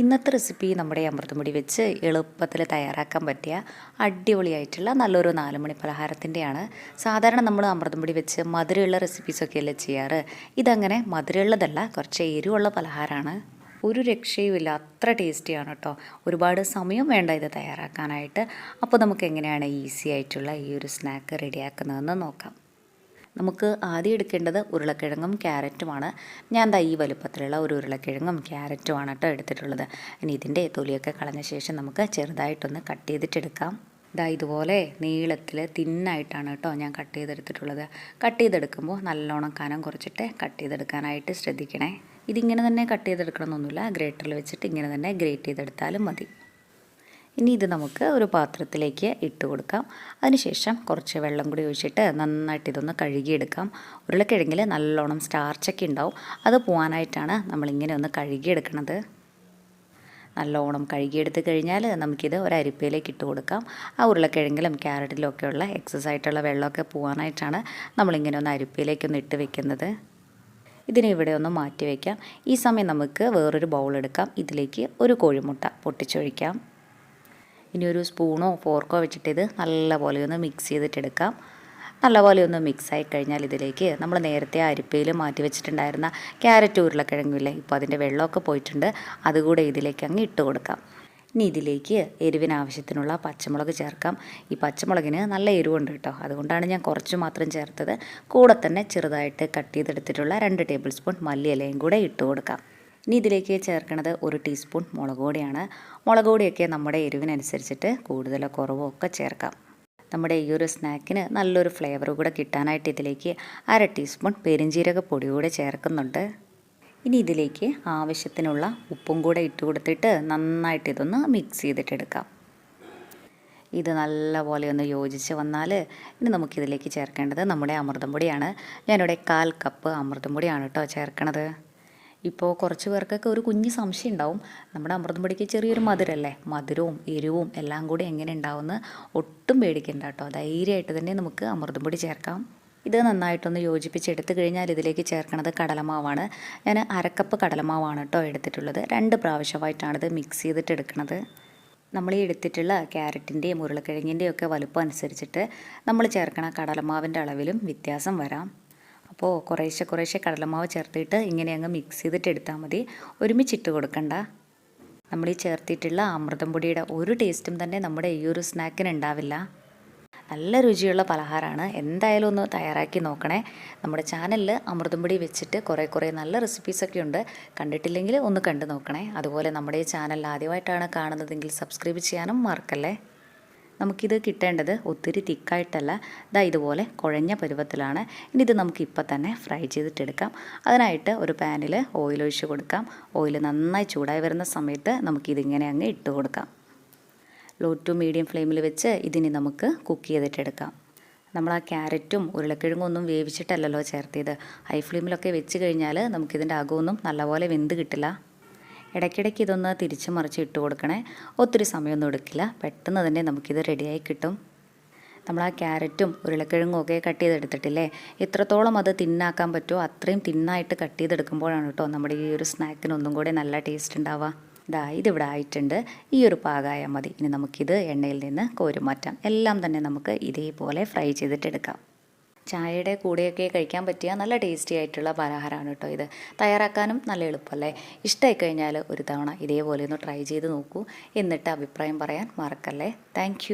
ഇന്നത്തെ റെസിപ്പി നമ്മുടെ അമൃതം പൊടി വെച്ച് എളുപ്പത്തിൽ തയ്യാറാക്കാൻ പറ്റിയ അടിപൊളിയായിട്ടുള്ള നല്ലൊരു 4 മണി പലഹാരത്തിൻ്റെയാണ്. സാധാരണ നമ്മൾ അമൃതം പൊടി വെച്ച് മധുരമുള്ള റെസിപ്പീസൊക്കെയല്ലേ ചെയ്യാറ്. ഇതങ്ങനെ മധുരമുള്ളതല്ല, കുറച്ച് എരിവുള്ള പലഹാരമാണ്. ഒരു രക്ഷയുമില്ല, അത്ര ടേസ്റ്റിയാണ് കേട്ടോ. ഒരുപാട് സമയം വേണ്ട ഇത് തയ്യാറാക്കാനായിട്ട്. അപ്പോൾ നമുക്ക് എങ്ങനെയാണ് ഈസി ആയിട്ടുള്ള ഈ ഒരു സ്നാക്ക് റെഡിയാക്കുന്നതെന്ന് നോക്കാം. നമുക്ക് ആദ്യം എടുക്കേണ്ടത് ഉരുളക്കിഴങ്ങും ക്യാരറ്റുമാണ്. ഞാൻ ഈ വലുപ്പത്തിലുള്ള ഒരു ഉരുളക്കിഴങ്ങും ക്യാരറ്റുമാണ് കേട്ടോ എടുത്തിട്ടുള്ളത്. ഇനി ഇതിൻ്റെ തൊലിയൊക്കെ കളഞ്ഞ ശേഷം നമുക്ക് ചെറുതായിട്ടൊന്ന് കട്ട് ചെയ്തിട്ടെടുക്കാം. ഇതുപോലെ നീളത്തിൽ തിന്നായിട്ടാണ് കേട്ടോ ഞാൻ കട്ട് ചെയ്തെടുത്തിട്ടുള്ളത്. കട്ട് ചെയ്തെടുക്കുമ്പോൾ നല്ലോണം കനം കുറച്ചിട്ട് കട്ട് ചെയ്തെടുക്കാനായിട്ട് ശ്രദ്ധിക്കണേ. ഇതിങ്ങനെ തന്നെ കട്ട് ചെയ്തെടുക്കണമെന്നൊന്നുമില്ല, ഗ്രേറ്ററിൽ വെച്ചിട്ട് ഇങ്ങനെ തന്നെ ഗ്രേറ്റ് ചെയ്തെടുത്താലും മതി. ഇനി ഇത് നമുക്ക് ഒരു പാത്രത്തിലേക്ക് ഇട്ട് കൊടുക്കാം. അതിനുശേഷം കുറച്ച് വെള്ളം കൂടി ഒഴിച്ചിട്ട് നന്നായിട്ട് ഇതൊന്ന് കഴുകിയെടുക്കാം. ഉരുളക്കിഴങ്ങിൽ നല്ലോണം സ്റ്റാർച്ചൊക്കെ ഉണ്ടാവും, അത് പോകാനായിട്ടാണ് നമ്മളിങ്ങനെ ഒന്ന് കഴുകിയെടുക്കുന്നത്. നല്ലോണം കഴുകിയെടുത്ത് കഴിഞ്ഞാൽ നമുക്കിത് ഒരു അരിപ്പയിലേക്ക് ഇട്ട് കൊടുക്കാം. ആ ഉരുളക്കിഴങ്ങിലും ക്യാരറ്റിലും ഒക്കെയുള്ള എക്സസ് ആയിട്ടുള്ള വെള്ളമൊക്കെ പോകാനായിട്ടാണ് നമ്മളിങ്ങനെ ഒന്ന് അരിപ്പയിലേക്കൊന്ന് ഇട്ട് വെക്കുന്നത്. ഇതിനെ ഇവിടെ ഒന്ന് മാറ്റി വയ്ക്കാം. ഈ സമയം നമുക്ക് വേറൊരു ബൗൾ എടുക്കാം. ഇതിലേക്ക് ഒരു കോഴിമുട്ട പൊട്ടിച്ചൊഴിക്കാം. ഇനി ഒരു സ്പൂണോ ഫോർക്കോ വെച്ചിട്ട് ഇത് നല്ലപോലെ ഒന്ന് മിക്സ് ചെയ്തിട്ടെടുക്കാം. നല്ലപോലെ ഒന്ന് മിക്സായി കഴിഞ്ഞാൽ ഇതിലേക്ക് നമ്മൾ നേരത്തെ അരിപ്പയിൽ മാറ്റി വെച്ചിട്ടുണ്ടായിരുന്ന ക്യാരറ്റ് ഉരുളക്കിഴങ്ങില്ലേ, ഇപ്പോൾ അതിൻ്റെ വെള്ളമൊക്കെ പോയിട്ടുണ്ട്, അതുകൂടെ ഇതിലേക്ക് അങ്ങ് ഇട്ട് കൊടുക്കാം. ഇനി ഇതിലേക്ക് എരിവിന് ആവശ്യത്തിനുള്ള പച്ചമുളക് ചേർക്കാം. ഈ പച്ചമുളകിന് നല്ല എരിവുണ്ട് കേട്ടോ, അതുകൊണ്ടാണ് ഞാൻ കുറച്ച് മാത്രം ചേർത്തത്. കൂടെ തന്നെ ചെറുതായിട്ട് കട്ട് ചെയ്തെടുത്തിട്ടുള്ള 2 ടേബിൾ സ്പൂൺ മല്ലിയിലയും കൂടെ ഇട്ട് കൊടുക്കാം. ഇനി ഇതിലേക്ക് ചേർക്കുന്നത് 1 ടീസ്പൂൺ മുളക് പൊടിയാണ്. മുളക് പൊടിയൊക്കെ നമ്മുടെ എരിവിനനുസരിച്ചിട്ട് കൂടുതലോ കുറവോ ഒക്കെ ചേർക്കാം. നമ്മുടെ ഈ ഒരു സ്നാക്കിന് നല്ലൊരു ഫ്ലേവർ കൂടെ കിട്ടാനായിട്ട് ഇതിലേക്ക് 1/2 ടീസ്പൂൺ പെരിഞ്ജീരക പൊടി കൂടെ ചേർക്കുന്നുണ്ട്. ഇനി ഇതിലേക്ക് ആവശ്യത്തിനുള്ള ഉപ്പും കൂടെ ഇട്ട് കൊടുത്തിട്ട് നന്നായിട്ട് ഇതൊന്ന് മിക്സ് ചെയ്തിട്ടെടുക്കാം. ഇത് നല്ലപോലെ ഒന്ന് യോജിച്ച് വന്നാൽ ഇനി നമുക്കിതിലേക്ക് ചേർക്കേണ്ടത് നമ്മുടെ അമൃതം പൊടിയാണ്. ഞാനിവിടെ 1/4 കപ്പ് അമൃതം പൊടിയാണ് കേട്ടോ ചേർക്കണത്. ഇപ്പോൾ കുറച്ച് പേർക്കൊക്കെ ഒരു കുഞ്ഞ് സംശയം ഉണ്ടാവും, നമ്മുടെ അമൃതം പൊടിക്ക് ചെറിയൊരു മധുരമല്ലേ, മധുരവും എരിവും എല്ലാം കൂടി എങ്ങനെ ഉണ്ടാവുമെന്ന് ഒട്ടും പേടിക്കണ്ട കേട്ടോ. ധൈര്യമായിട്ട് തന്നെ നമുക്ക് അമൃതം പൊടി ചേർക്കാം. ഇത് നന്നായിട്ടൊന്ന് യോജിപ്പിച്ചെടുത്ത് കഴിഞ്ഞാൽ ഇതിലേക്ക് ചേർക്കണത് കടലമാവാണ്. ഞാൻ 1/2 കപ്പ് കടലമാവാണ് കേട്ടോ എടുത്തിട്ടുള്ളത്. 2 പ്രാവശ്യമായിട്ടാണിത് മിക്സ് ചെയ്തിട്ട് എടുക്കുന്നത്. നമ്മൾ ഈ എടുത്തിട്ടുള്ള ക്യാരറ്റിൻ്റെയും ഉരുളക്കിഴങ്ങിൻ്റെയും ഒക്കെ വലുപ്പം അനുസരിച്ചിട്ട് നമ്മൾ ചേർക്കണ കടലമാവിൻ്റെ അളവിലും വ്യത്യാസം വരാം. അപ്പോൾ കുറേശ്ശെ കടലമാവ് ചേർത്തിട്ട് ഇങ്ങനെ അങ്ങ് മിക്സ് ചെയ്തിട്ട് എടുത്താൽ മതി, ഒരുമിച്ചിട്ട് കൊടുക്കണ്ട. നമ്മൾ ഈ ചേർത്തിട്ടുള്ള അമൃതം പൊടിയുടെ ഒരു ടേസ്റ്റും തന്നെ നമ്മുടെ ഈ ഒരു സ്നാക്കിന് ഉണ്ടാവില്ല. നല്ല രുചിയുള്ള പലഹാരമാണ്, എന്തായാലും ഒന്ന് തയ്യാറാക്കി നോക്കണേ. നമ്മുടെ ചാനലിൽ അമൃതം പൊടി വെച്ചിട്ട് കുറേ നല്ല റെസിപ്പീസൊക്കെ ഉണ്ട്, കണ്ടിട്ടില്ലെങ്കിൽ ഒന്ന് കണ്ടു നോക്കണേ. അതുപോലെ നമ്മുടെ ഈ ചാനൽ ആദ്യമായിട്ടാണ് കാണുന്നതെങ്കിൽ സബ്സ്ക്രൈബ് ചെയ്യാനും മറക്കല്ലേ. നമുക്കിത് കിട്ടേണ്ടത് ഒത്തിരി തിക്കായിട്ടല്ല, ഇതുപോലെ കുഴഞ്ഞ പരുവത്തിലാണ്. ഇനി ഇത് നമുക്ക് ഇപ്പം തന്നെ ഫ്രൈ ചെയ്തിട്ടെടുക്കാം. അതിനായിട്ട് ഒരു പാനിൽ ഓയിൽ ഒഴിച്ച് കൊടുക്കാം. ഓയിൽ നന്നായി ചൂടായി വരുന്ന സമയത്ത് നമുക്കിതിങ്ങനെ അങ്ങ് ഇട്ട് കൊടുക്കാം. ലോ ടു മീഡിയം ഫ്ലെയിമിൽ വെച്ച് ഇതിനി നമുക്ക് കുക്ക് ചെയ്തിട്ടെടുക്കാം. നമ്മൾ ആ ക്യാരറ്റും ഉരുളക്കിഴങ്ങും ഒന്നും വേവിച്ചിട്ടല്ലല്ലോ ചേർത്തിയത്. ഹൈ ഫ്ലെയിമിലൊക്കെ വെച്ച് കഴിഞ്ഞാൽ നമുക്കിതിൻ്റെ അകമൊന്നും നല്ലപോലെ വെന്ത് കിട്ടില്ല. ഇടയ്ക്കിടയ്ക്ക് ഇതൊന്ന് തിരിച്ച് മറിച്ച് ഇട്ട് കൊടുക്കണേ. ഒത്തിരി സമയമൊന്നും എടുക്കില്ല, പെട്ടെന്ന് തന്നെ നമുക്കിത് റെഡിയായി കിട്ടും. നമ്മൾ ആ ക്യാരറ്റും ഉരുളക്കിഴങ്ങും ഒക്കെ കട്ട് ചെയ്തെടുത്തിട്ടില്ലേ, എത്രത്തോളം അത് തിന്നാക്കാൻ പറ്റുമോ അത്രയും തിന്നായിട്ട് കട്ട് ചെയ്തെടുക്കുമ്പോഴാണ് കേട്ടോ നമ്മുടെ ഈ ഒരു സ്നാക്കിന് ഒന്നും കൂടെ നല്ല ടേസ്റ്റ് ഉണ്ടാവുക. ഇതിവിടെ ആയിട്ടുണ്ട്. ഈ ഒരു പാകമായാൽ മതി. ഇനി നമുക്കിത് എണ്ണയിൽ നിന്ന് കോരി മാറ്റാം. എല്ലാം തന്നെ നമുക്ക് ഇതേപോലെ ഫ്രൈ ചെയ്തിട്ടെടുക്കാം. ചായയുടെ കൂടെയൊക്കെ കഴിക്കാൻ പറ്റിയ നല്ല ടേസ്റ്റി ആയിട്ടുള്ള പലഹാരമാണ് കേട്ടോ ഇത്. തയ്യാറാക്കാനും നല്ല എളുപ്പമല്ലേ. ഇഷ്ടമായി കഴിഞ്ഞാൽ ഒരു തവണ ഇതേപോലെ ഒന്ന് ട്രൈ ചെയ്ത് നോക്കൂ. എന്നിട്ട് അഭിപ്രായം പറയാൻ മറക്കല്ലേ. താങ്ക്